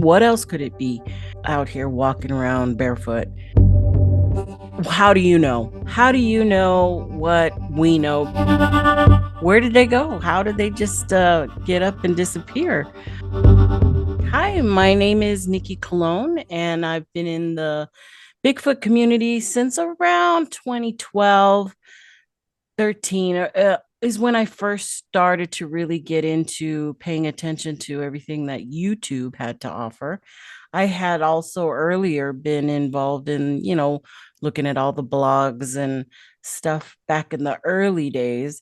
what else could it be out here walking around barefoot? How do you know? How do you know what we know? Where did they go? How did they just get up and disappear? Hi, my name is Nikki Colon, and I've been in the Bigfoot community since around 2012, 13 is when I first started to really get into paying attention to everything that YouTube had to offer. I had also earlier been involved in, looking at all the blogs and stuff back in the early days.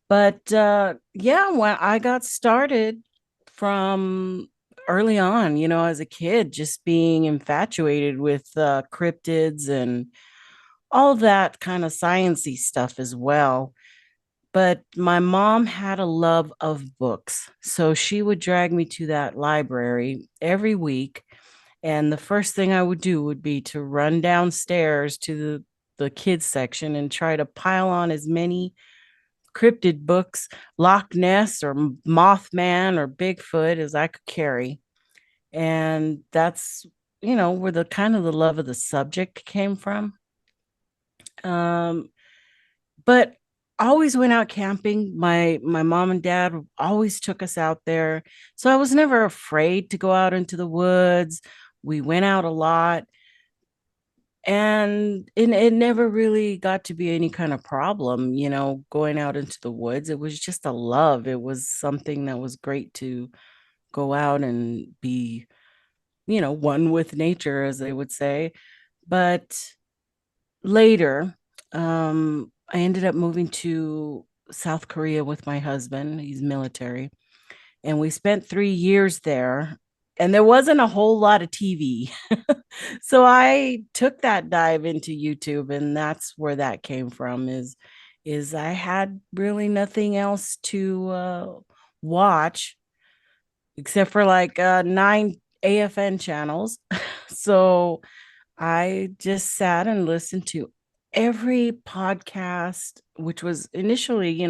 But yeah, when I got started from early on, as a kid, just being infatuated with cryptids and all that kind of sciencey stuff as well. But my mom had a love of books. So she would drag me to that library every week. And the first thing I would do would be to run downstairs to the kids section and try to pile on as many cryptid books, Loch Ness or Mothman or Bigfoot as I could carry. And that's, where the kind of the love of the subject came from. Um, but always went out camping. My mom and dad always took us out there. So I was never afraid to go out into the woods. We went out a lot, and it never really got to be any kind of problem, going out into the woods. It was just a love. It was something that was great to go out and be, one with nature, as they would say. But later, I ended up moving to South Korea with my husband. He's military. And we spent 3 years there. And there wasn't a whole lot of TV. So I took that dive into YouTube, and that's where that came from is I had really nothing else to watch except for like 9 AFN channels. So I just sat and listened to every podcast, which was initially,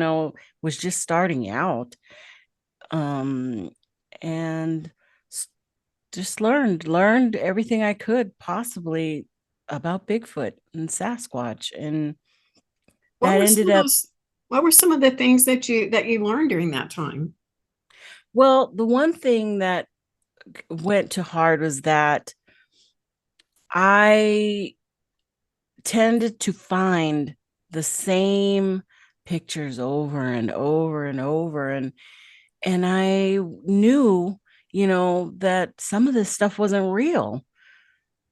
was just starting out. Um, and just learned everything I could possibly about Bigfoot and Sasquatch. And What that were some ended of up, those? What were some of the things that you learned during that time? well, the one thing that went to heart was that I tended to find the same pictures over and over and over, and I knew, that some of this stuff wasn't real.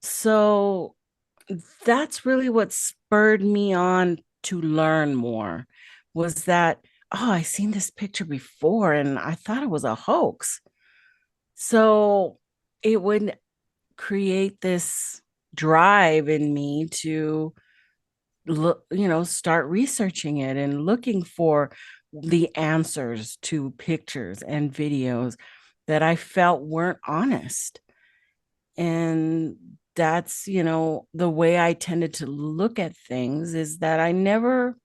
So that's really what spurred me on to learn more, was that, oh, I seen this picture before and I thought it was a hoax. So it would create this drive in me to look, start researching it and looking for the answers to pictures and videos that I felt weren't honest. And that's, the way I tended to look at things, is that I never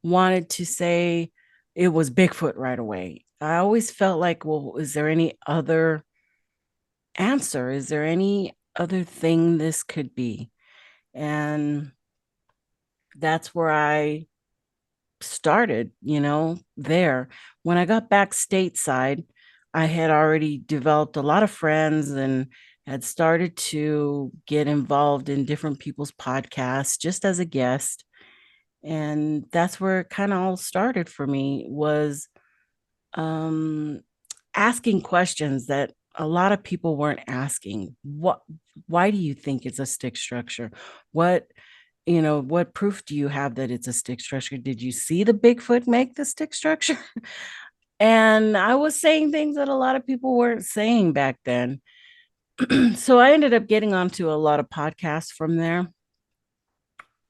wanted to say it was Bigfoot right away. I always felt like, well, is there any other answer? Is there any other thing this could be? And that's where I started, there. When I got back stateside, I had already developed a lot of friends and had started to get involved in different people's podcasts just as a guest. And that's where it kind of all started for me, was um, asking questions that a lot of people weren't asking. Why do you think it's a stick structure? What what proof do you have that it's a stick structure? Did you see the Bigfoot make the stick structure? And I was saying things that a lot of people weren't saying back then. So I ended up getting onto a lot of podcasts from there.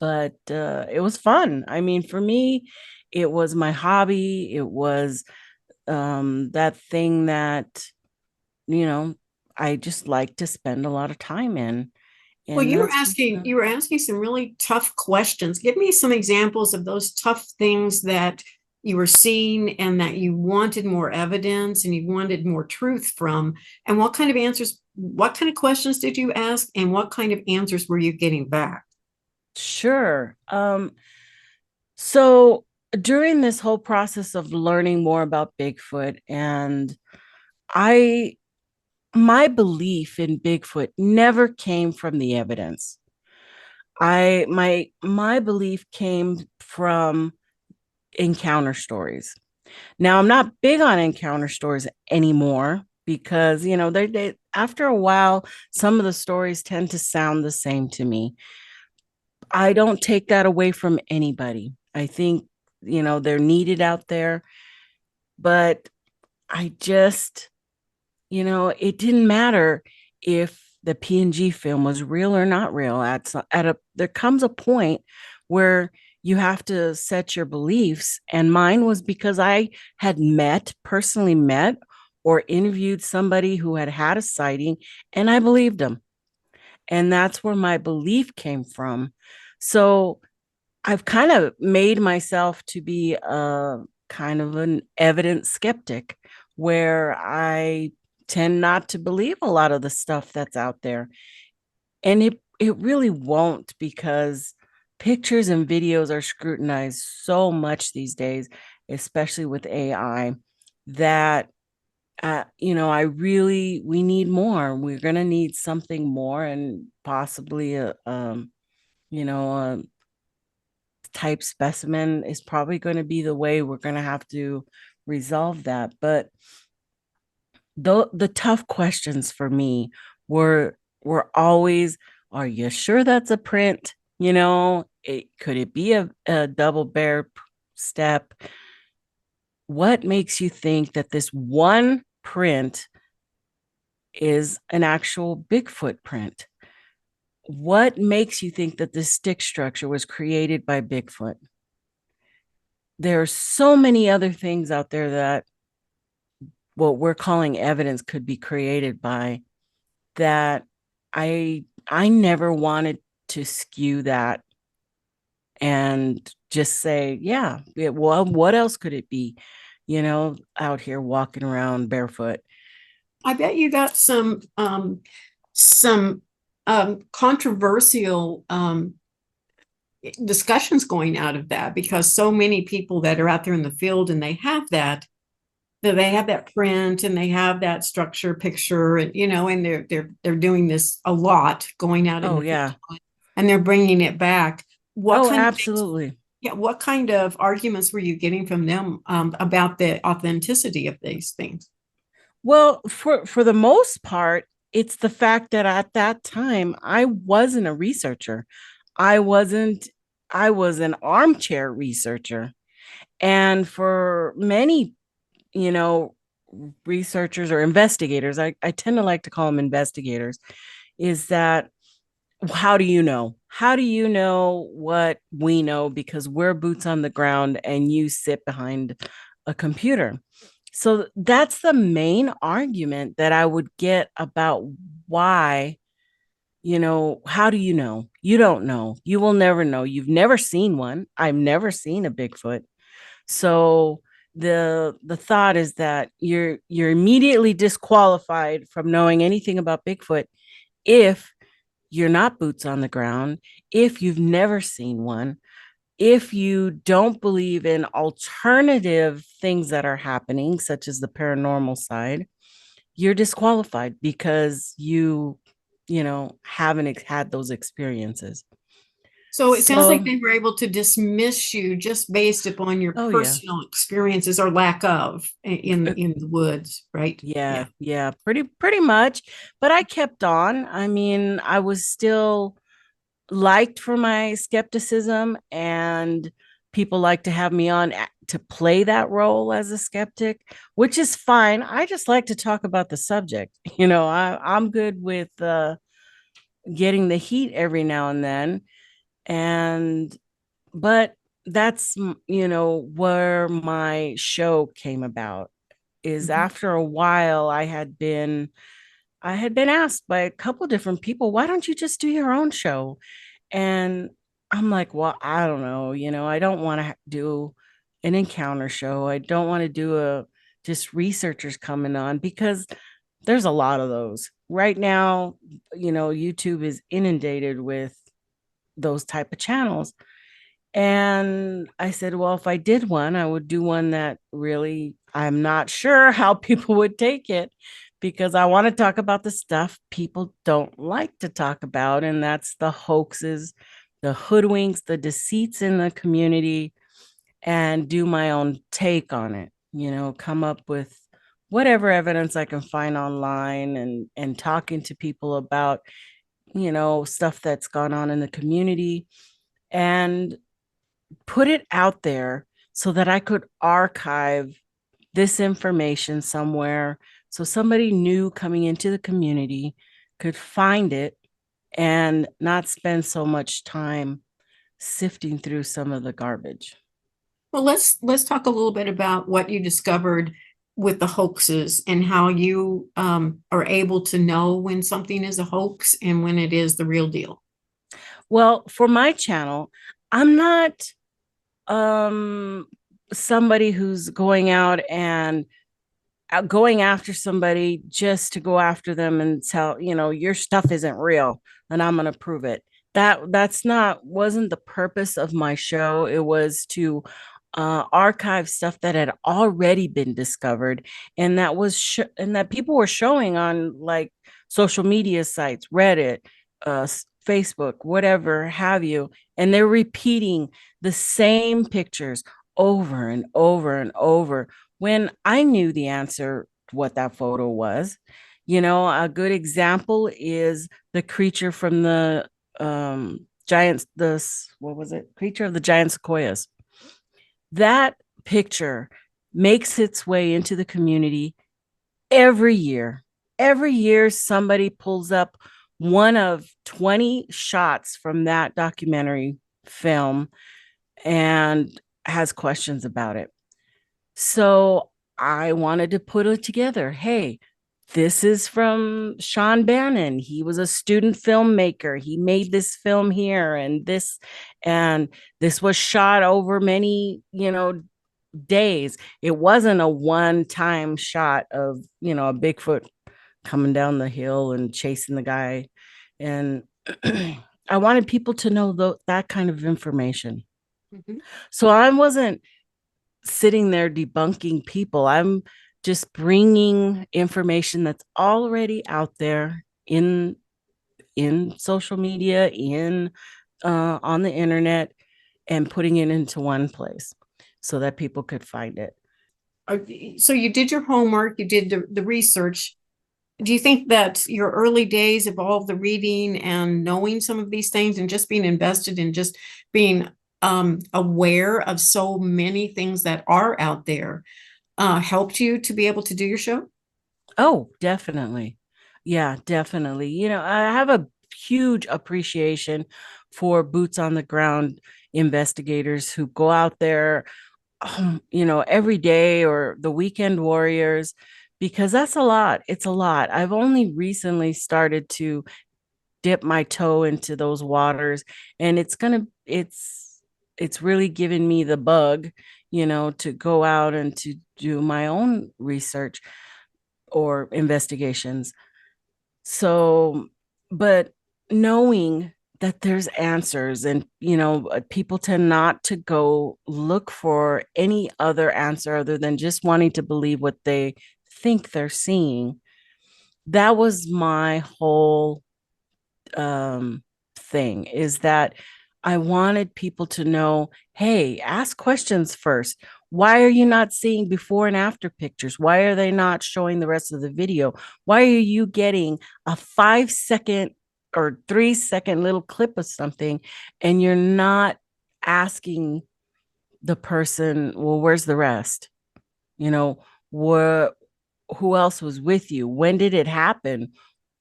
But it was fun. I mean, for me, it was my hobby. It was that thing that, you know, I just like to spend a lot of time in. Well, And you were that's asking you were asking some really tough questions. Give me some examples of those tough things that you were seeing and that you wanted more evidence and you wanted more truth from? And what kind of answers, what kind of questions did you ask, and what kind of answers were you getting back? Sure. So during this whole process of learning more about Bigfoot, and I my belief in Bigfoot never came from the evidence. My belief came from encounter stories. Now I'm not big on encounter stories anymore because they after a while some of the stories tend to sound the same to me. I don't take that away from anybody. I think they're needed out there, but I just it didn't matter if the PNG film was real or not real. There comes a point where you have to set your beliefs, and mine was because I had personally met or interviewed somebody who had had a sighting, and I believed them, and that's where my belief came from. So I've kind of made myself to be a kind of an evidence skeptic where I tend not to believe a lot of the stuff that's out there. And it really won't, because pictures and videos are scrutinized so much these days, especially with AI, that we need more. We're going to need something more, and possibly a type specimen is probably going to be the way we're going to have to resolve that. But the tough questions for me were always, are you sure that's a print? Could it be a double bear step? What makes you think that this one print is an actual Bigfoot print? What makes you think that this stick structure was created by Bigfoot? There are so many other things out there that what we're calling evidence could be created by, that I never wanted to skew that and just say, well, what else could it be? Out here walking around barefoot. I bet you got some controversial discussions going out of that, because so many people that are out there in the field and they have that print and they have that structure picture, and and they're doing this a lot, going out in Oh the field, yeah. and they're bringing it back. What Oh, kind of things, absolutely. yeah, what kind of arguments were you getting from them about the authenticity of these things? Well, for the most part, it's the fact that at that time I wasn't a researcher. I wasn't I was an armchair researcher. And for many, you know, researchers or investigators, I tend to like to call them investigators, is that, how do you know? How do you know what we know? Because we're boots on the ground and you sit behind a computer. So that's the main argument that I would get about why, how do you know? You don't know. You will never know. You've never seen one. I've never seen a Bigfoot. So the thought is that you're immediately disqualified from knowing anything about Bigfoot if you're not boots on the ground, if you've never seen one, if you don't believe in alternative things that are happening, such as the paranormal side, you're disqualified because haven't had those experiences. So it sounds like So, they were able to dismiss you just based upon your oh yeah. personal experiences or lack of in the woods, right? Yeah, Yeah. yeah, pretty much. But I kept on. I mean, I was still liked for my skepticism, and people like to have me on to play that role as a skeptic, which is fine. I just like to talk about the subject. I'm good with getting the heat every now and then, and but that's where my show came about, is Mhm. after a while I had been asked by a couple different people, why don't you just do your own show? And I'm like, well, I don't know, I don't want to do an encounter show. I don't want to do a just researchers coming on because there's a lot of those right now. YouTube is inundated with those type of channels. And I said, well, if I did one, I would do one that really, I'm not sure how people would take it, because I want to talk about the stuff people don't like to talk about. And that's the hoaxes, the hoodwinks, the deceits in the community, and do my own take on it. Come up with whatever evidence I can find online, and talking to people about, stuff that's gone on in the community, and put it out there so that I could archive this information somewhere, so somebody new coming into the community could find it and not spend so much time sifting through some of the garbage. Well, let's talk a little bit about what you discovered with the hoaxes and how you are able to know when something is a hoax and when it is the real deal. Well, for my channel, I'm not um somebody who's going out and going after somebody just to go after them and tell, your stuff isn't real and I'm going to prove it. That's not wasn't the purpose of my show. It was to archive stuff that had already been discovered, and and that people were showing on, like, social media sites, Reddit, Facebook, whatever have you, and they're repeating the same pictures over and over and over, when I knew the answer to what that photo was. A good example is the creature from the giants, what was it? Creature of the giant sequoias. That picture makes its way into the community every year. Every year, somebody pulls up one of 20 shots from that documentary film and has questions about it. So I wanted to put it together. Hey, this is from Sean Bannon. He was a student filmmaker. He made this film here, and this was shot over many, days. It wasn't a one-time shot of, a Bigfoot coming down the hill and chasing the guy. And I wanted people to know that kind of information. Mhm. So I wasn't sitting there debunking people. I'm just bringing information that's already out there in social media, in on the internet, and putting it into one place so that people could find it. So you did your homework, you did the research. Do you think that your early days of all the reading and knowing some of these things and just being invested in just being aware of so many things that are out there helped you to be able to do your show? Oh, definitely. Yeah, definitely. I have a huge appreciation for boots on the ground investigators who go out there, every day, or the weekend warriors, because that's a lot. It's a lot. I've only recently started to dip my toe into those waters, and it's really given me the bug, to go out and to do my own research or investigations. So, but knowing that there's answers, and people tend not to go look for any other answer other than just wanting to believe what they think they're seeing. That was my whole thing, is that I wanted people to know, hey, ask questions first. Why are you not seeing before and after pictures? Why are they not showing the rest of the video? Why are you getting a 5 second or 3 second little clip of something, and you're not asking the person, well, where's the rest? You know, what who else was with you? When did it happen?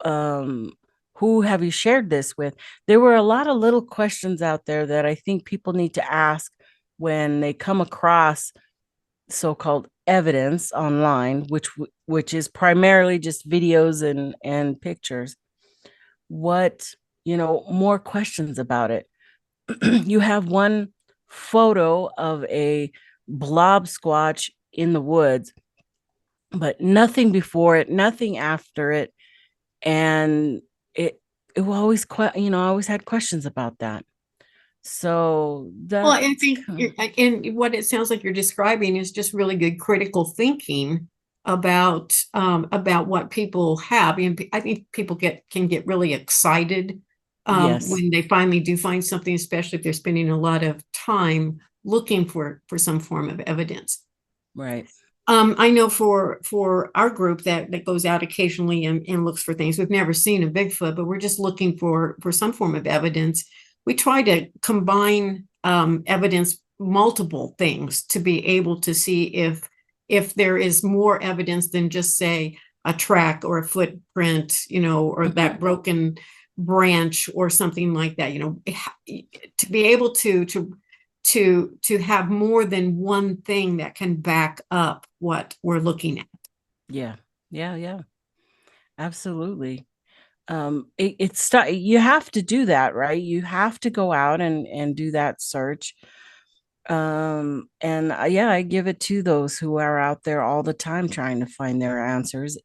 Um, who have you shared this with? There were a lot of little questions out there that I think people need to ask when they come across so-called evidence online, which is primarily just videos and pictures. What, more questions about it. You have one photo of a blob squatch in the woods, but nothing before it, nothing after it. And it, it will always, I always had questions about that. So Well, that, I think, and what it sounds like you're describing is just really good critical thinking about what people have. And I think people can get really excited yes, when they finally do find something, especially if they're spending a lot of time looking for some form of evidence. right. I know for our group that goes out occasionally and looks for things. We've never seen a Bigfoot, but we're just looking for some form of evidence. We try to combine evidence, multiple things, to be able to see if there is more evidence than just say a track or a footprint, or Hmm. that broken branch or something like that. To be able to have more than one thing that can back up what we're looking at. Yeah, yeah, yeah, absolutely. You have to do that, right? You have to go out and do that search. And yeah, I give it to those who are out there all the time trying to find their answers,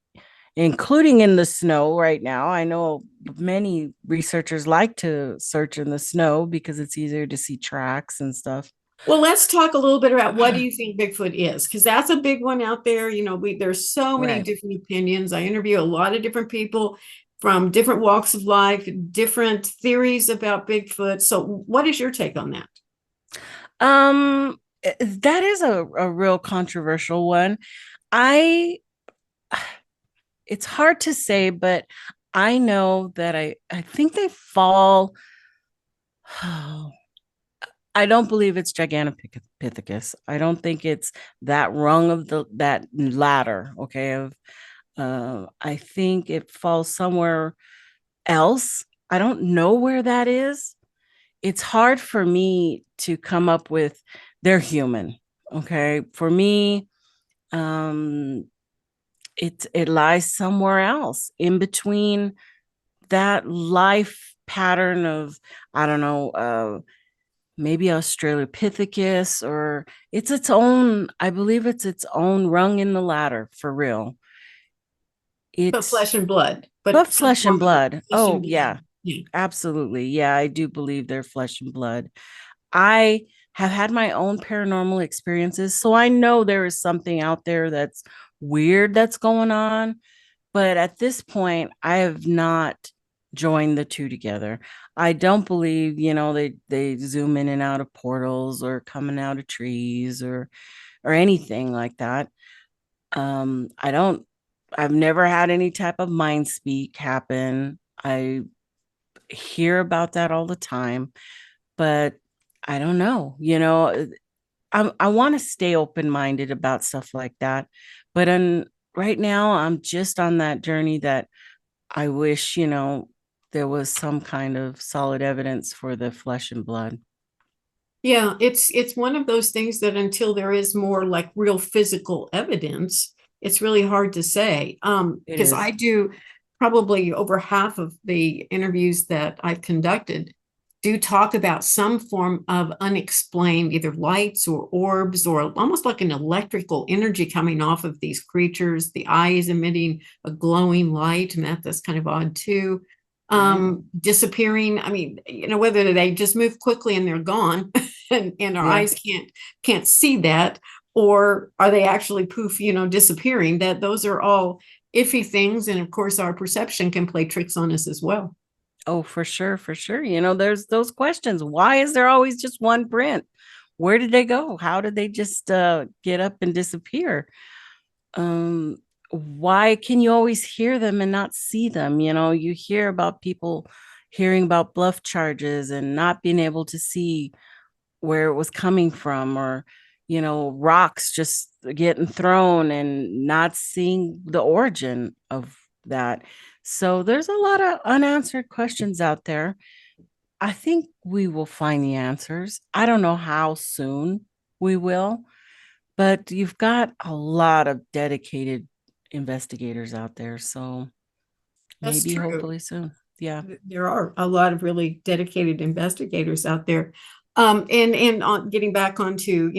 including in the snow right now. I know many researchers like to search in the snow because it's easier to see tracks and stuff. Well, let's talk a little bit about what do you think Bigfoot is? Because that's a big one out there. There's so many Right. different opinions. I interview a lot of different people from different walks of life, different theories about Bigfoot. So, what is your take on that? That is a real controversial one. I it's hard to say, but I know that I think they fall. I don't believe it's Gigantopithecus. I don't think it's that rung of that ladder. Okay, of I think it falls somewhere else. I don't know where that is. It's hard for me to come up with they're human. Okay, for me, um, it lies somewhere else in between that life pattern of I don't know, maybe Australopithecus, or it's its own. I believe it's its own rung in the ladder for real. But It's flesh and blood, but but some flesh and form of blood. flesh and Oh blood. yeah, Yeah. absolutely. Yeah, I do believe they're flesh and blood. I have had my own paranormal experiences, so I know there is something out there that's weird that's going on. But at this point, I have not joined the two together. I don't believe, they zoom in and out of portals or coming out of trees or anything like that. I don't I've never had any type of mind speak happen. I hear about that all the time, but I don't know. I want to stay open minded about stuff like that. But right now, I'm just on that journey that I wish, there was some kind of solid evidence for the flesh and blood. Yeah, it's one of those things that until there is more like real physical evidence, it's really hard to say. It Because is. I do probably over half of the interviews that I've conducted do talk about some form of unexplained, either lights or orbs, or almost like an electrical energy coming off of these creatures, the eyes emitting a glowing light, and that's kind of odd too. Right. Disappearing. I mean, whether they just move quickly and they're gone and our Yeah. eyes can't see that, or are they actually poof, disappearing? That those are all iffy things, and of course our perception can play tricks on us as well. Oh, for sure, for sure. There's those questions. Why is there always just one print? Where did they go? How did they just get up and disappear? Um, why can you always hear them and not see them? You hear about people hearing about bluff charges and not being able to see where it was coming from, or rocks just getting thrown and not seeing the origin of that. So there's a lot of unanswered questions out there. I think we will find the answers. I don't know how soon we will, but you've got a lot of dedicated investigators out there, so That's maybe true. hopefully soon. Yeah. There are a lot of really dedicated investigators out there. And on getting back onto,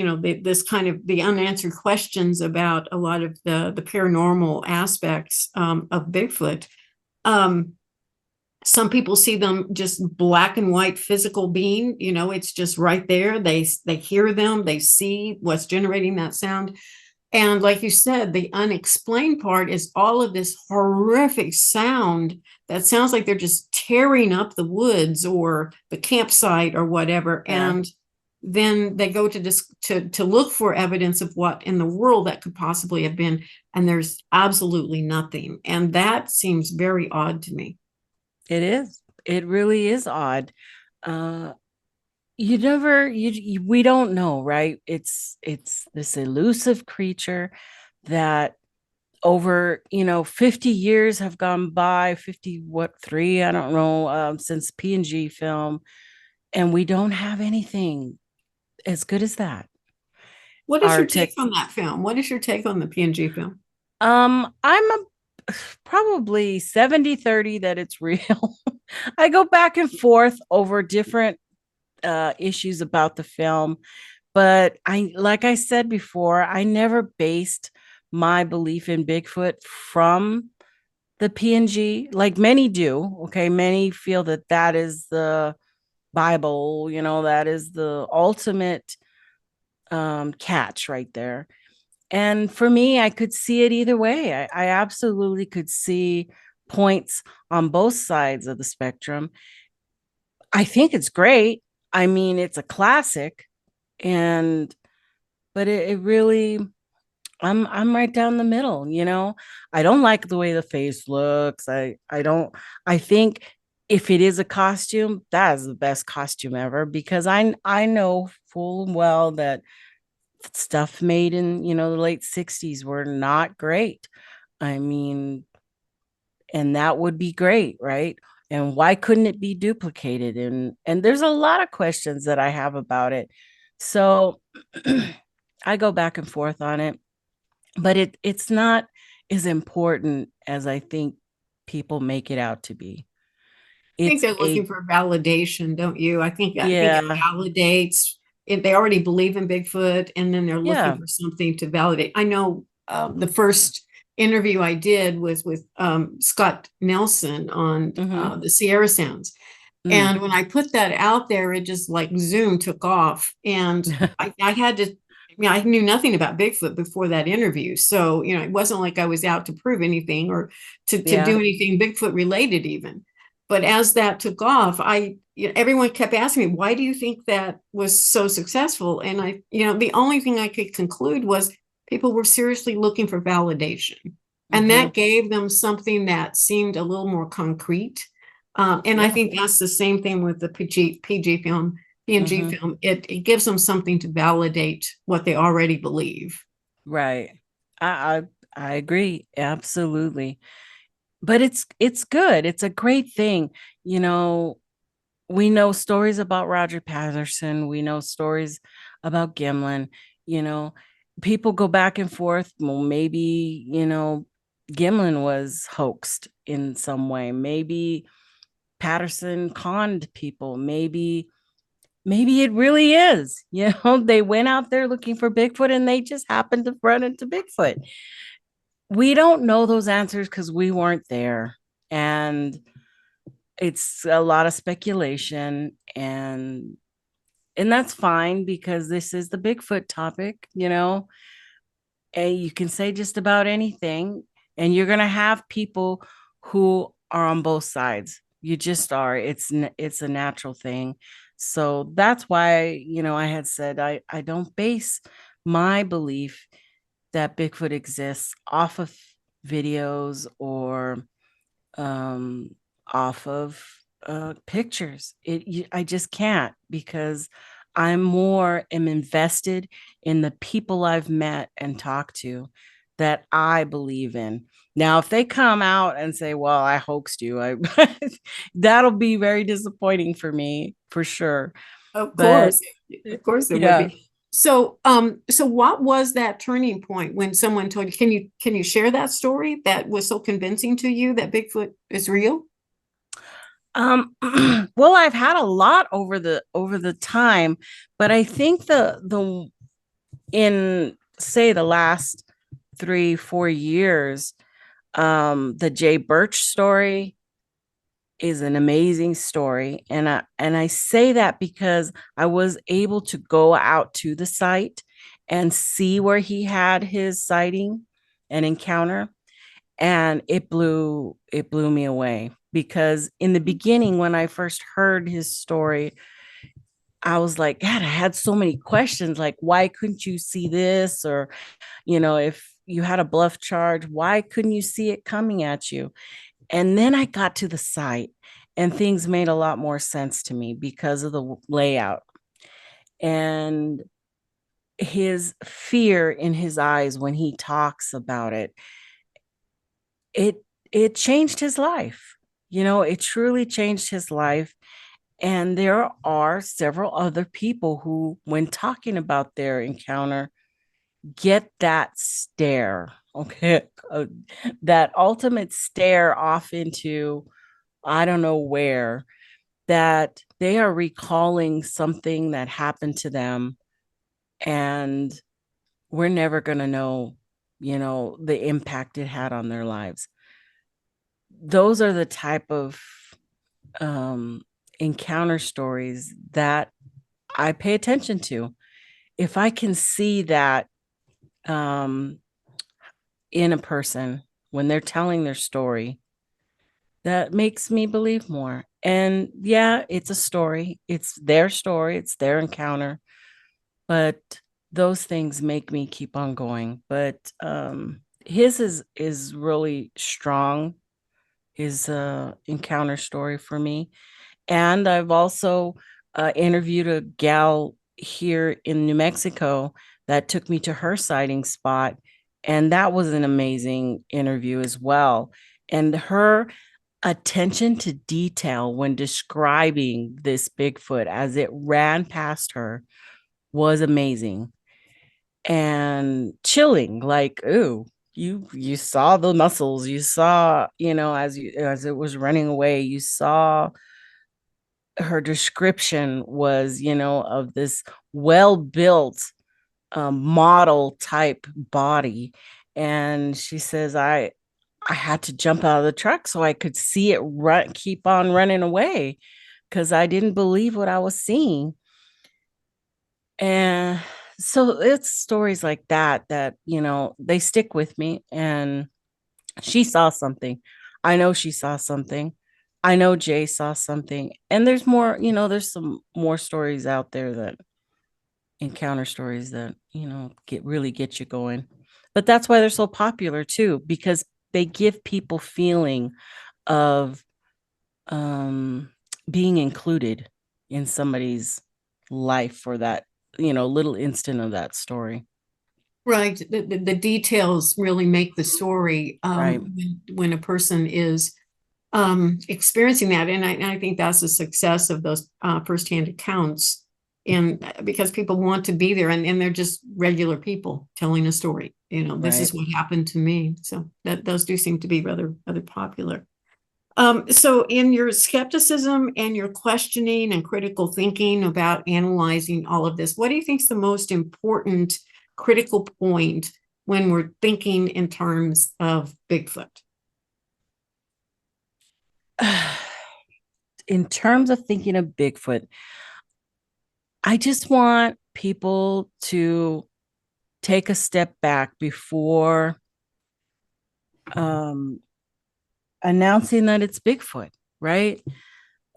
this kind of the unanswered questions about a lot of the paranormal aspects of Bigfoot. Um, some people see them just black and white physical being, it's just right there. They hear them, they see what's generating that sound. And like you said, the unexplained part is all of this horrific sound that sounds like they're just tearing up the woods or the campsite or whatever. Yeah, And then they go to look for evidence of what in the world that could possibly have been, and there's absolutely nothing. And that seems very odd to me. it is. It really is odd. Uh, you never, we don't know, right? It's this elusive creature that over 50 years have gone by, 50 what, 3, I don't know, since P&G film, and we don't have anything as good as that. What is Our your tech take on that film? What is your take on the PNG film? I'm probably 70-30 that it's real. I go back and forth over different issues about the film, but I, like I said before, I never based my belief in Bigfoot from the PNG, like many do. Okay, many feel that that is the Bible, that is the ultimate catch right there. And for me, I could see it either way. I absolutely could see points on both sides of the spectrum. I think it's great. I mean, it's a classic, and but it really, I'm right down the middle. I don't like the way the face looks. I don't. I think if it is a costume, that is the best costume ever, because I know full and well that stuff made in the late 60s were not great. I mean, and that would be great, right? And why couldn't it be duplicated? And there's a lot of questions that I have about it. So I go back and forth on it, but it's not as important as I think people make it out to be. I think It's they're a looking for validation, don't you? I think it Yeah, validates if they already believe in Bigfoot, and then they're looking yeah. for something to validate. I know the first interview I did was with Scott Nelson on Mm-hmm. the Sierra Sounds. Mm. And when I put that out there, it just like Zoom took off. And I had to, I knew nothing about Bigfoot before that interview. So, it wasn't like I was out to prove anything or to do Yeah. anything Bigfoot related even. But as that took off, everyone kept asking me, why do you think that was so successful? And the only thing I could conclude was people were seriously looking for validation. And Mm-hmm. that gave them something that seemed a little more concrete. And I Yeah. think that's the same thing with the PG film, PNG Mm-hmm. film. It gives them something to validate what they already believe. Right. I I agree. Absolutely. But it's good. It's a great thing. You know, we know stories about Roger Patterson. We know stories about Gimlin. You know, people go back and forth. Well, maybe, Gimlin was hoaxed in some way. Maybe Patterson conned people. Maybe it really is. They went out there looking for Bigfoot and they just happened to run into Bigfoot. We don't know those answers because we weren't there. And it's a lot of speculation, and that's fine because this is the Bigfoot topic. And you can say just about anything, and you're going to have people who are on both sides. You just are. It's a natural thing. So that's why, I had said I don't base my belief that Bigfoot exists off of videos or um, off of pictures. I just can't, because am invested in the people I've met and talked to that I believe in. Now, if they come out and say, "Well, I hoaxed you," that'll be very disappointing for me, for sure. Of But course, of course there would yeah, be. So what was that turning point when someone told you? Can you share that story that was so convincing to you that Bigfoot is real? Well, I've had a lot over the time, but I think the in say the last 3 4 years, the Jay Birch story is an amazing story, and I say that because I was able to go out to the site and see where he had his sighting and encounter, and it blew me away because in the beginning when I first heard his story, I was like, God, I had so many questions, like why couldn't you see this, or if you had a bluff charge, why couldn't you see it coming at you? And then I got to the site and things made a lot more sense to me because of the layout and his fear in his eyes when he talks about it. It it changed his life. It truly changed his life. And there are several other people who, when talking about their encounter, get that stare, okay, that ultimate stare off into I don't know where, that they are recalling something that happened to them, and we're never going to know, the impact it had on their lives. Those are the type of um, encounter stories that I pay attention to. If I can see that um, in a person when they're telling their story, that makes me believe more. And yeah, it's a story, it's their encounter, but those things make me keep on going. But his is really strong, his encounter story for me. And I've also interviewed a gal here in New Mexico that took me to her sighting spot. And that was an amazing interview as well. And her attention to detail when describing this Bigfoot as it ran past her was amazing and chilling. Like, ooh, you saw the muscles, you saw, as it was running away, you saw her description was, of this well built model type body. And she says, I had to jump out of the truck so I could see it keep on running away because I didn't believe what I was seeing. And so it's stories like that, they stick with me. And she saw something. I know she saw something. I know Jay saw something. And there's more, there's some more stories out there, that encounter stories that, get you going. But that's why they're so popular too, because they give people feeling of um being included in somebody's life for that, little instant of that story. Right. The details really make the story Right. when a person is experiencing that. And I think that's the success of those firsthand accounts. And because people want to be there, and they're just regular people telling a story. This Right. is what happened to me. So that those do seem to be rather popular. So in your skepticism and your questioning and critical thinking about analyzing all of this, what do you think is the most important critical point when we're thinking in terms of Bigfoot? In terms of thinking of Bigfoot, I just want people to take a step back before um, announcing that it's Bigfoot, right?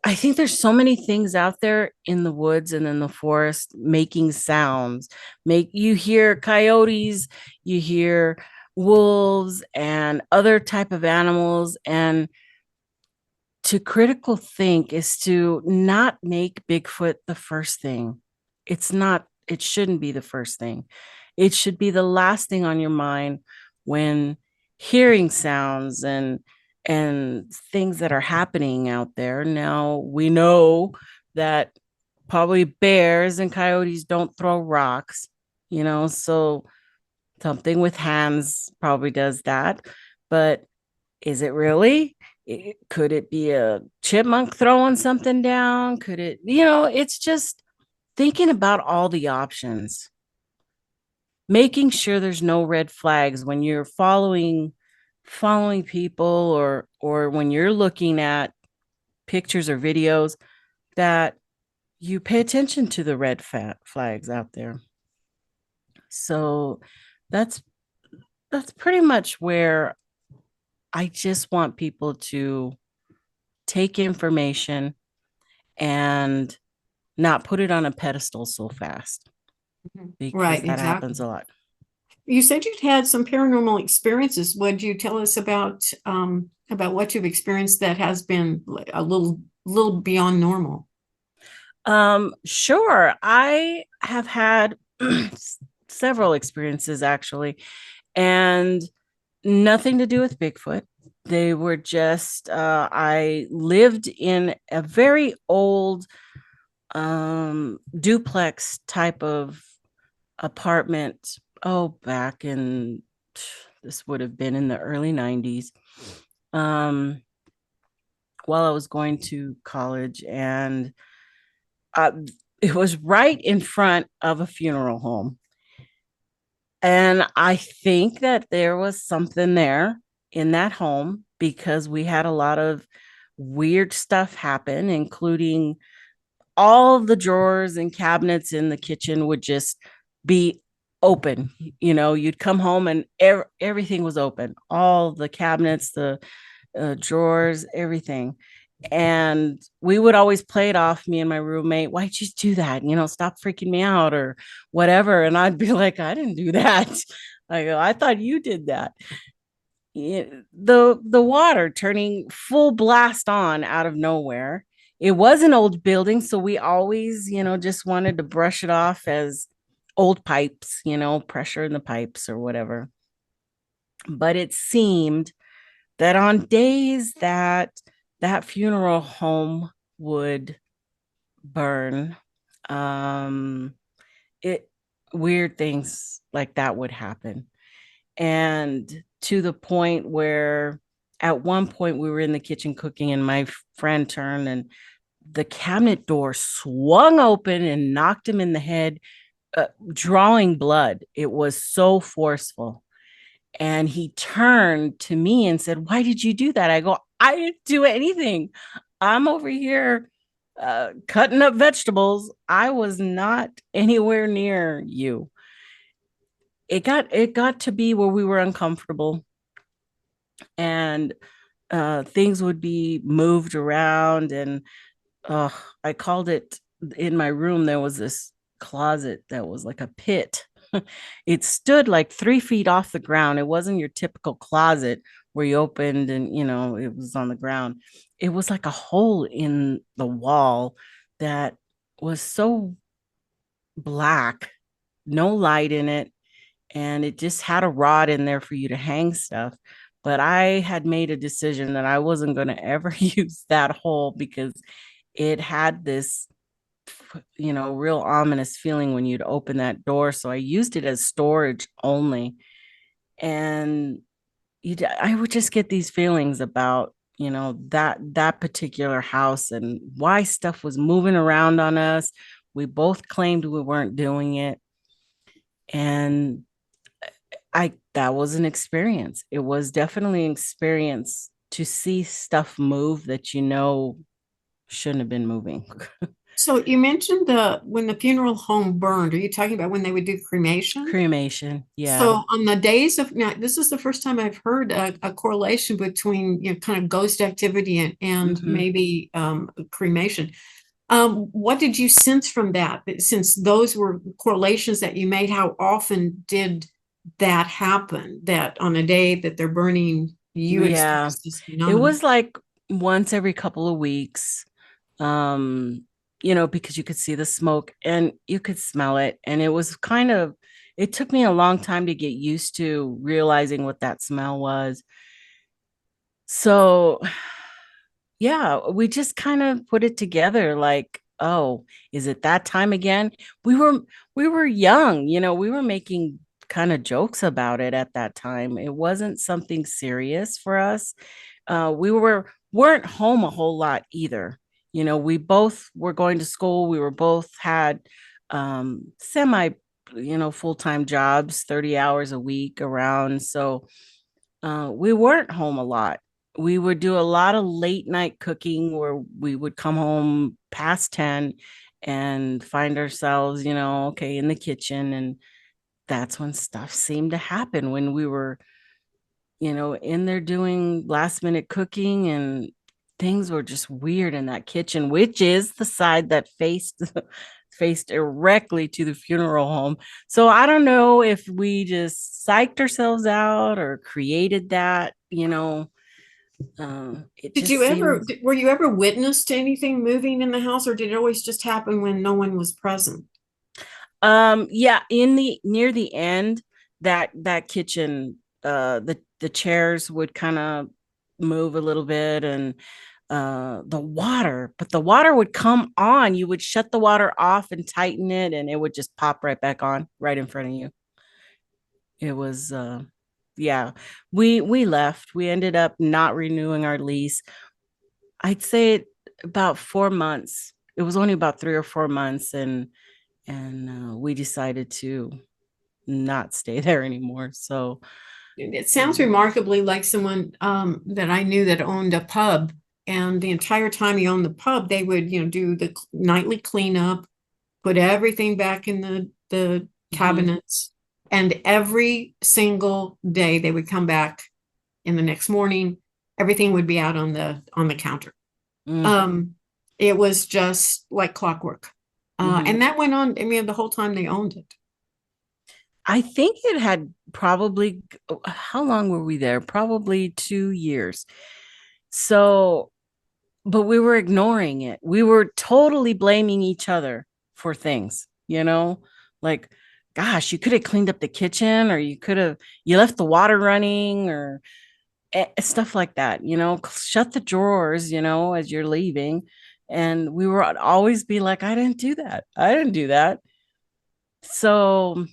I think there's so many things out there in the woods and in the forest making sounds. You hear coyotes, you hear wolves and other type of animals, and to critical think is to not make Bigfoot the first thing. It's not, it shouldn't be the first thing. It should be the last thing on your mind when hearing sounds and things that are happening out there. Now we know that probably bears and coyotes don't throw rocks, so something with hands probably does that. But is it really? Could it be a chipmunk throwing something down? Could it, it's just thinking about all the options, making sure there's no red flags when you're following people, or when you're looking at pictures or videos, that you pay attention to the red flags out there. So that's that's pretty much where I just want people to take information and not put it on a pedestal so fast, Mhm. because Right, that happens exactly. a lot. You said you'd had some paranormal experiences. Would you tell us about what you've experienced that has been a little beyond normal? Sure. I have had several experiences actually, and nothing to do with Bigfoot. They were just I lived in a very old duplex type of apartment. Oh, back in, this would have been in the early 90s. Um while I was going to college, and uh, it was right in front of a funeral home. And I think that there was something there in that home, because we had a lot of weird stuff happen, including all the drawers and cabinets in the kitchen would just be open. You'd come home and everything was open, all the cabinets, the drawers, everything. And we would always play it off, me and my roommate, why'd you do that? Stop freaking me out or whatever. And I'd be like, I didn't do that. I go, I thought you did that. The water turning full blast on out of nowhere. It was an old building, so we always, just wanted to brush it off as old pipes, pressure in the pipes or whatever. But it seemed that on days that that funeral home would burn, um it weird things like that would happen. And to the point where at one point we were in the kitchen cooking, and my friend turned and the cabinet door swung open and knocked him in the head, drawing blood. It was so forceful. And he turned to me and said, "Why did you do that?" I go, "I didn't do anything. I'm over here cutting up vegetables. I was not anywhere near you." It got to be where we were uncomfortable, and things would be moved around. And uh, I called it, in my room there was this closet that was like a pit. It stood like 3 feet off the ground. It wasn't your typical closet where you opened and it was on the ground. It was like a hole in the wall that was so black, no light in it, and it just had a rod in there for you to hang stuff. But I had made a decision that I wasn't going to ever use that hole, because it had this, real ominous feeling when you'd open that door. So I used it as storage only. And I would just get these feelings about, that particular house, and why stuff was moving around on us. We both claimed we weren't doing it. And I that was an experience. It was definitely an experience to see stuff move that shouldn't have been moving. So you mentioned the when the funeral home burned. Are you talking about when they would do cremation? Cremation, yeah. So on the days of now, this is the first time I've heard a correlation between kind of ghost activity and Hmm. maybe cremation. What did you sense from that? Since those were correlations that you made, how often did that happen? That on a day that they're burning, you Yeah. experienced this It phenomenon. was like once every couple of weeks. Um, because you could see the smoke and you could smell it. And it took me a long time to get used to realizing what that smell was. So yeah, we just kind of put it together like, oh, is it that time again? We were young, we were making kind of jokes about it at that time. It wasn't something serious for us, We weren't home a whole lot either. You know, we both were going to school. We were both had semi, full-time jobs, 30 hours a week around. So we weren't home a lot. We would do a lot of late night cooking where we would come home past 10 and find ourselves, okay, in the kitchen. And that's when stuff seemed to happen when we were, in there doing last minute cooking, and things were just weird in that kitchen, which is the side that faced directly to the funeral home. So I don't know if we just psyched ourselves out or created that, it Did just you ever, seems. were you ever witness to anything moving in the house, or did it always just happen when no one was present? Yeah, in the near the end, that kitchen, the chairs would kind of move a little bit, and but the water would come on. You would shut the water off and tighten it, and it would just pop right back on right in front of you. It was yeah. We left. We ended up not renewing our lease. I'd say about 4 months. It was only about 3 or 4 months, and we decided to not stay there anymore. So, It sounds um, remarkably like someone that I knew that owned a pub. And the entire time he owned the pub, they would, do the nightly cleanup, put everything back in the mhm, cabinets. And every single day they would come back in the next morning, everything would be out on the counter. mm, Um, it was just like clockwork. mhm. And that went on, I mean, the whole time they owned it. I think it had probably, how long were we there? Probably 2 years. So, but we were ignoring it. We were totally blaming each other for things, like, gosh, you could have cleaned up the kitchen, or you left the water running, or stuff like that, shut the drawers, as you're leaving. And we were always be like, I didn't do that. I didn't do that. So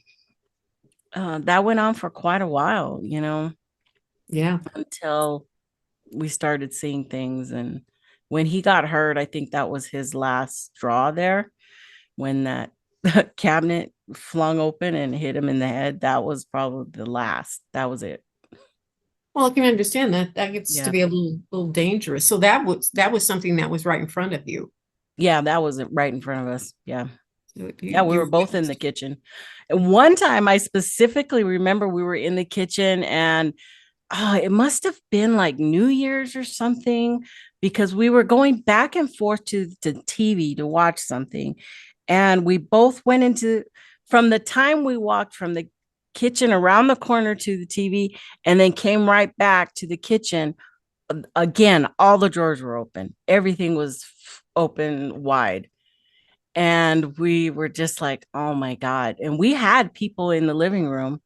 that went on for quite a while, Yeah. until we started seeing things. And when he got hurt, I think that was his last straw there, when that cabinet flung open and hit him in the head. That was probably the last. That was it. Well, I can understand that. That gets to Yeah. be a little dangerous. So that was something that was right in front of you. Yeah, that was right in front of us. Yeah. So Yeah, we were you both in the witnessed. kitchen. And one time I specifically remember we were in the kitchen, and it must have been like New Year's or something, because we were going back and forth to TV to watch something. And we both went from the time we walked from the kitchen around the corner to the TV and then came right back to the kitchen. Again, all the drawers were open, everything was open wide. And we were just like, oh my God. And we had people in the living room,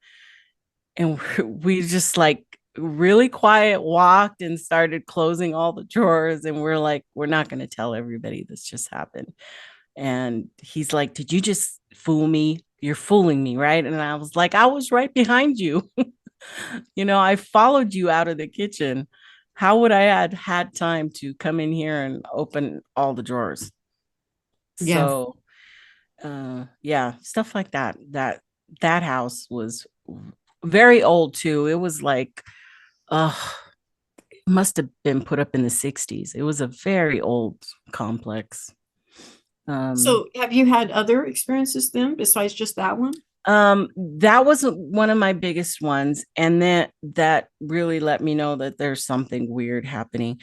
and we just like really quiet walked and started closing all the drawers. And we're like, we're not going to tell everybody this just happened. And he's like, did you just fool me? You're fooling me, right? And I was like, I was right behind you. I followed you out of the kitchen. How would I had time to come in here and open all the drawers? Yeah. So yeah, stuff like that house was very old too. It was like, uh it must have been put up in the 60s. It was a very old complex. um So have you had other experiences then besides just that one? that was one of my biggest ones, and then that really let me know that there's something weird happening.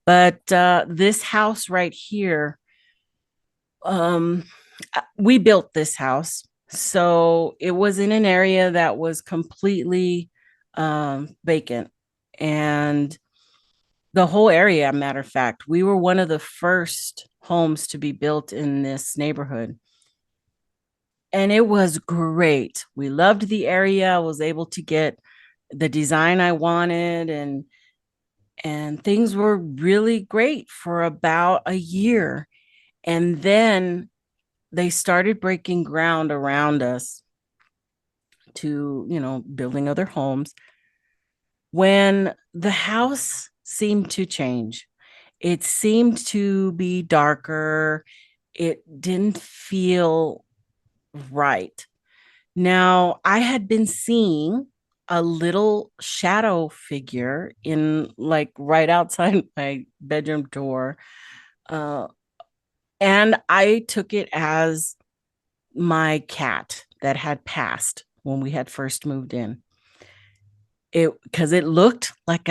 But this house right here, um we built this house, so it was in an area that was completely vacant. And the whole area, matter of fact, we were one of the first homes to be built in this neighborhood, and it was great. We loved the area. I was able to get the design I wanted, and things were really great for about a year. And then they started breaking ground around us to, building other homes. When the house seemed to change. It seemed to be darker. It didn't feel right. Now, I had been seeing a little shadow figure in like right outside my bedroom door. Uh, and I took it as my cat that had passed when we had first moved in. It because it looked like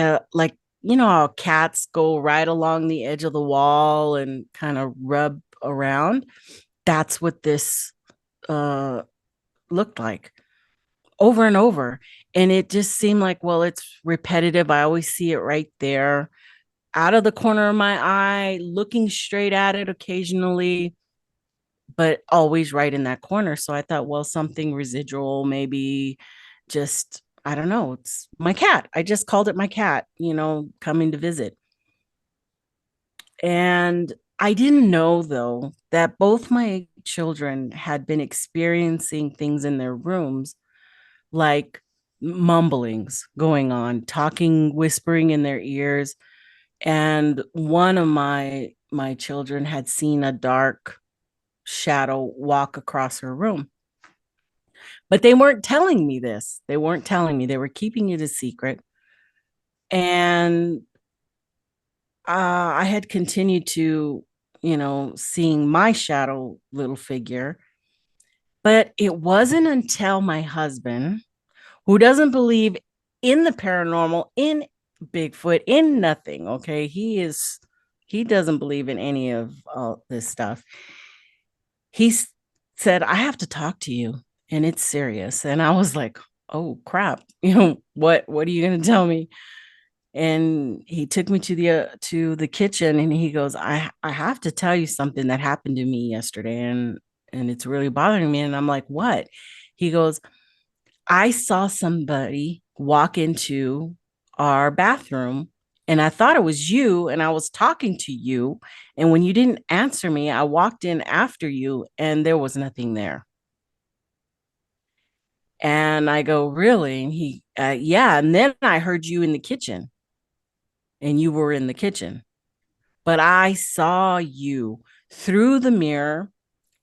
you know how cats go right along the edge of the wall and kind of rub around. That's what this uh looked like over and over. And it just seemed like, well, it's repetitive. I always see it right there out of the corner of my eye, looking straight at it occasionally, but always right in that corner. So I thought, well, something residual, maybe just, I don't know, it's my cat. I just called it my cat, coming to visit. And I didn't know, though, that both my children had been experiencing things in their rooms like mumblings going on, talking, whispering in their ears. And one of my children had seen a dark shadow walk across her room. But they weren't telling me this. They weren't telling me. They were keeping it a secret. And I had continued to, seeing my shadow little figure. But it wasn't until my husband, who doesn't believe in the paranormal, in Bigfoot, in nothing, okay? He doesn't believe in any of all this stuff. He said, I have to talk to you and it's serious. And I was like, oh crap, what are you going to tell me? And he took me to the kitchen and he goes, I have to tell you something that happened to me yesterday and it's really bothering me. And I'm like, what? He goes, I saw somebody walk into our bathroom and I thought it was you and I was talking to you. And when you didn't answer me, I walked in after you and there was nothing there. And I go, really? And yeah. And then I heard you in the kitchen and you were in the kitchen, but I saw you through the mirror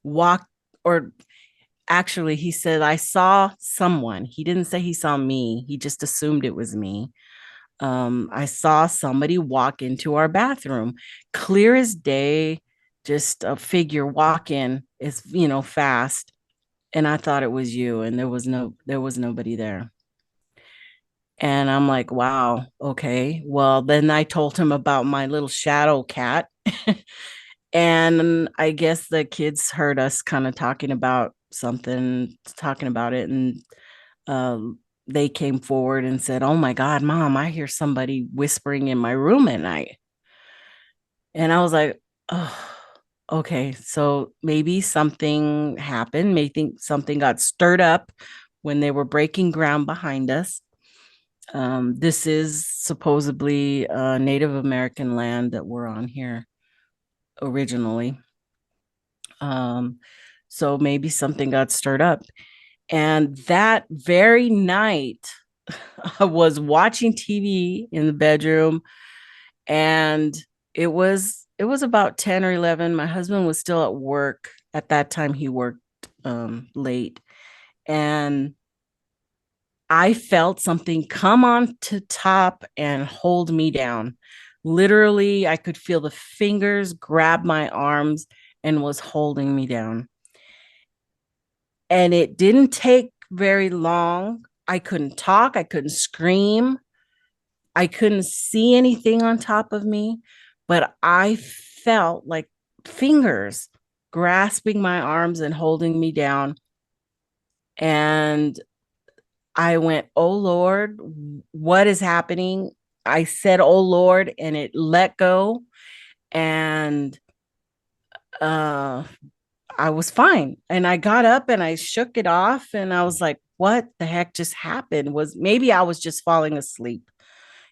walk, or actually, he said, I saw someone. He didn't say he saw me, he just assumed it was me. I saw somebody walk into our bathroom, clear as day, just a figure walk in, is fast. And I thought it was you, and there was nobody there. And I'm like, wow, okay. Well, then I told him about my little shadow cat. And I guess the kids heard us kind of talking about something, talking about it, and they came forward and said, "Oh my God, Mom, I hear somebody whispering in my room at night." And I was like, "Oh, okay. So maybe something happened. Maybe something got stirred up when they were breaking ground behind us." This is supposedly Native American land that we're on here originally. Um, so maybe something got stirred up. And that very night, I was watching TV in the bedroom and it was about 10 or 11. My husband was still at work. At that time he worked late, and I felt something come on to top and hold me down. Literally, I could feel the fingers grab my arms and was holding me down. And it didn't take very long. I couldn't talk, I couldn't scream, I couldn't see anything on top of me, but I felt like fingers grasping my arms and holding me down. And I went, "Oh Lord, what is happening?" I said, "Oh Lord," and it let go. And uh, I was fine. And I got up and I shook it off. And I was like, what the heck just happened? Was maybe I was just falling asleep.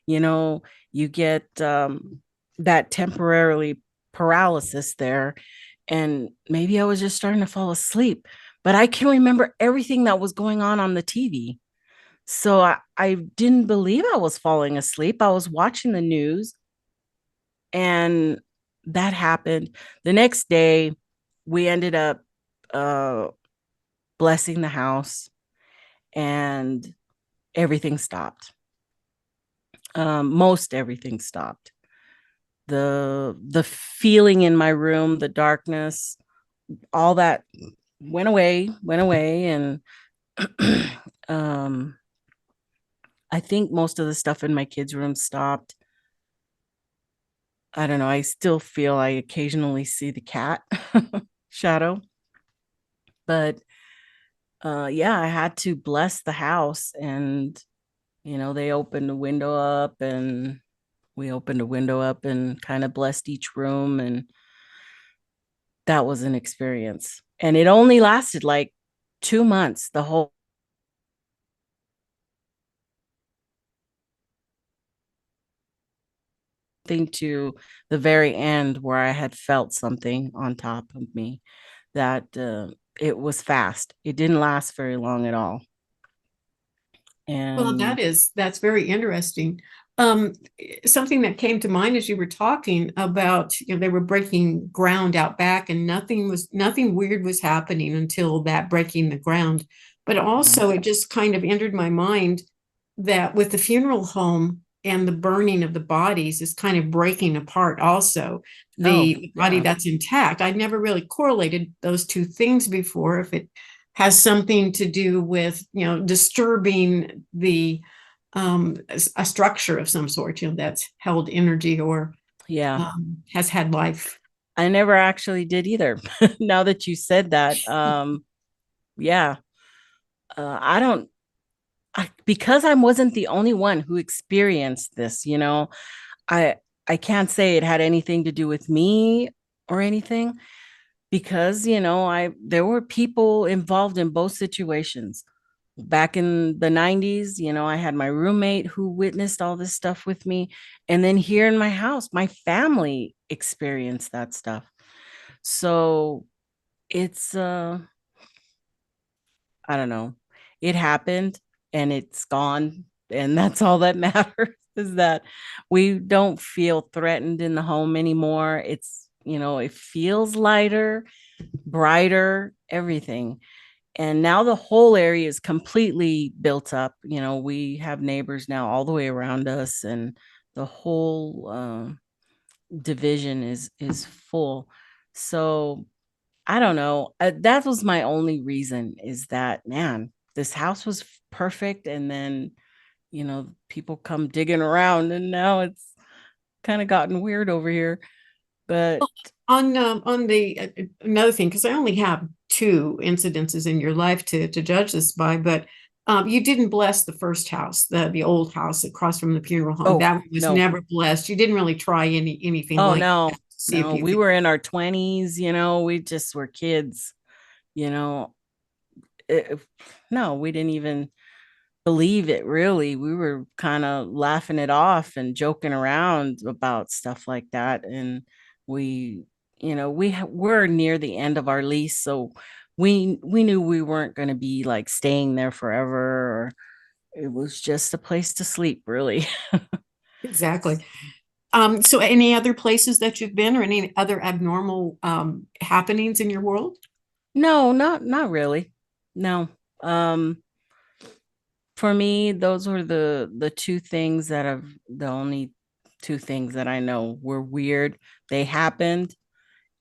You know, you get that temporarily paralysis there. And maybe I was just starting to fall asleep. But I can remember everything that was going on the TV. So I didn't believe I was falling asleep. I was watching the news, and that happened. The next day, we ended up uh, blessing the house, and everything stopped. Most everything stopped. The feeling in my room, the darkness, all that went away, and um, I think most of the stuff in my kids' room stopped. I don't know. I still feel I occasionally see the cat shadow, but yeah, I had to bless the house, and they opened the window up, and we opened a window up and kind of blessed each room, and that was an experience. And it only lasted like 2 months, the whole thing, to the very end where I had felt something on top of me. That it was fast. It didn't last very long at all. Well, And that's very interesting. Um, Something that came to mind as you were talking about, they were breaking ground out back, and nothing weird was happening until that breaking the ground. But yeah, also, it just kind of entered my mind that with the funeral home and the burning of the bodies is kind of breaking apart also oh the body yeah, that's intact. I never really correlated those two things before. If it has something to do with, disturbing a structure of some sort, that's held energy or yeah, has had life. I never actually did either. Now that you said that, yeah, I don't, because I wasn't the only one who experienced this. I I can't say it had anything to do with me or anything, because I there were people involved in both situations. Back in the 90s, I had my roommate who witnessed all this stuff with me, and then here in my house, my family experienced that stuff. So it's I don't know. It happened, and it's gone, and that's all that matters, is that we don't feel threatened in the home anymore. It feels lighter, brighter, everything. And now the whole area is completely built up. We have neighbors now all the way around us, and the whole division is full. So I don't know. That was my only reason, is that, man, this house was perfect, and then people come digging around, and now it's kind of gotten weird over here. But On the another thing, because I only have two incidences in your life to judge this by, but you didn't bless the first house, the old house across from the funeral home. oh That one was no, never blessed. You didn't really try anything oh like no, that to see if no, you we could. were in our 20s. We just were kids. You know, it, no, we didn't even believe it, really. We were kind of laughing it off and joking around about stuff like that. And we, we're near the end of our lease, so we knew we weren't going to be like staying there forever. Or it was just a place to sleep, really. Exactly. So any other places that you've been or any other abnormal happenings in your world? No, not really. No. Um, for me, those were the two things that have the only two things that I know were weird. They happened,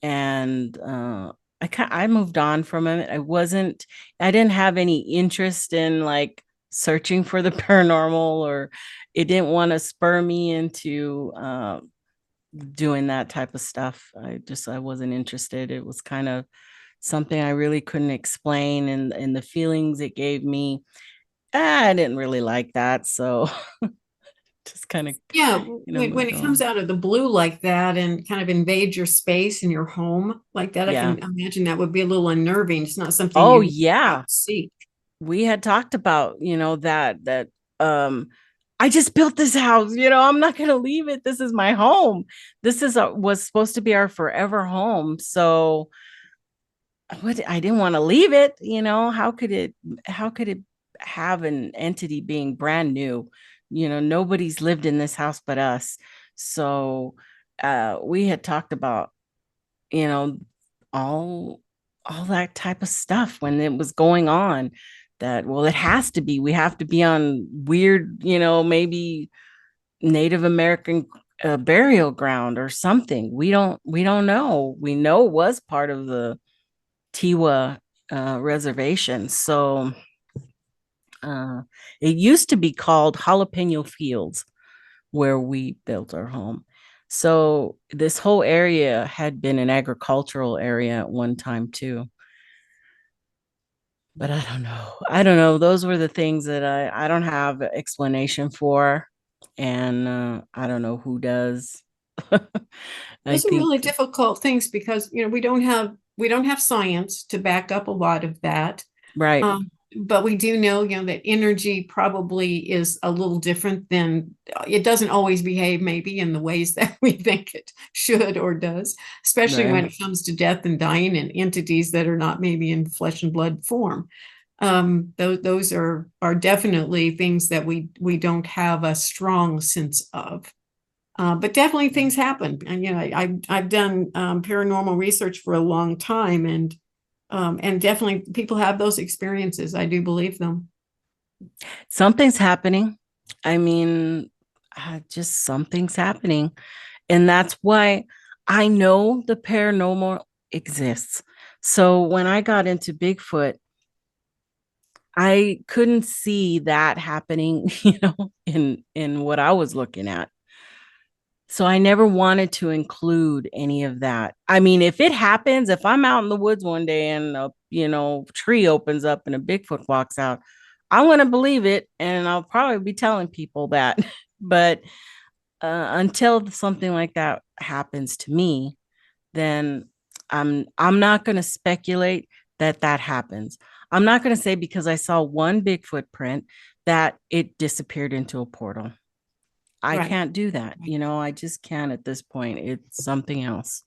and I moved on from it. I didn't have any interest in like searching for the paranormal, or it didn't want to spur me into doing that type of stuff. I wasn't interested. It was kind of something I really couldn't explain, and the feelings it gave me, I didn't really like that. So just kind of, Yeah, when moved it comes on. out of the blue like that and kind of invades your space and your home like that, I Yeah. can imagine that would be a little unnerving. It's not something Oh you yeah. seek. We had talked about, that um I just built this house, I'm not going to leave it. This is my home. This was supposed to be our forever home. So what, I didn't want to leave it. How could it have an entity being brand new. Nobody's lived in this house but us. So we had talked about, you know, all all that type of stuff when it was going on, that, well, it has to be, we have to be on weird, maybe Native American burial ground or something. We don't know. We know it was part of the Tiwa reservation. So uh, it used to be called Jalapeno Fields, where we built our home. So this whole area had been an agricultural area at one time too. But I don't know. I don't know. Those were the things that I don't have explanation for, and I don't know who does. I Those are think really difficult things because, we don't have science to back up a lot of that. right, But we do know, that energy probably is a little different than it doesn't always behave maybe in the ways that we think it should or does, especially when right. it comes to death and dying and entities that are not maybe in flesh and blood form. Those are definitely things that we don't have a strong sense of. But definitely things happen. And, I've done paranormal research for a long time, and definitely people have those experiences. I do believe them. Something's happening. I mean, just something's happening. And that's why I know the paranormal exists. So when I got into Bigfoot, I couldn't see that happening, in what I was looking at. So I never wanted to include any of that. I mean, if it happens, if I'm out in the woods one day and a, tree opens up and a Bigfoot walks out, I'm going to believe it, and I'll probably be telling people that. But until something like that happens to me, then I'm not going to speculate that that happens. I'm not going to say because I saw one Bigfoot print that it disappeared into a portal. I Right. can't do that. I just can't at this point. It's something else.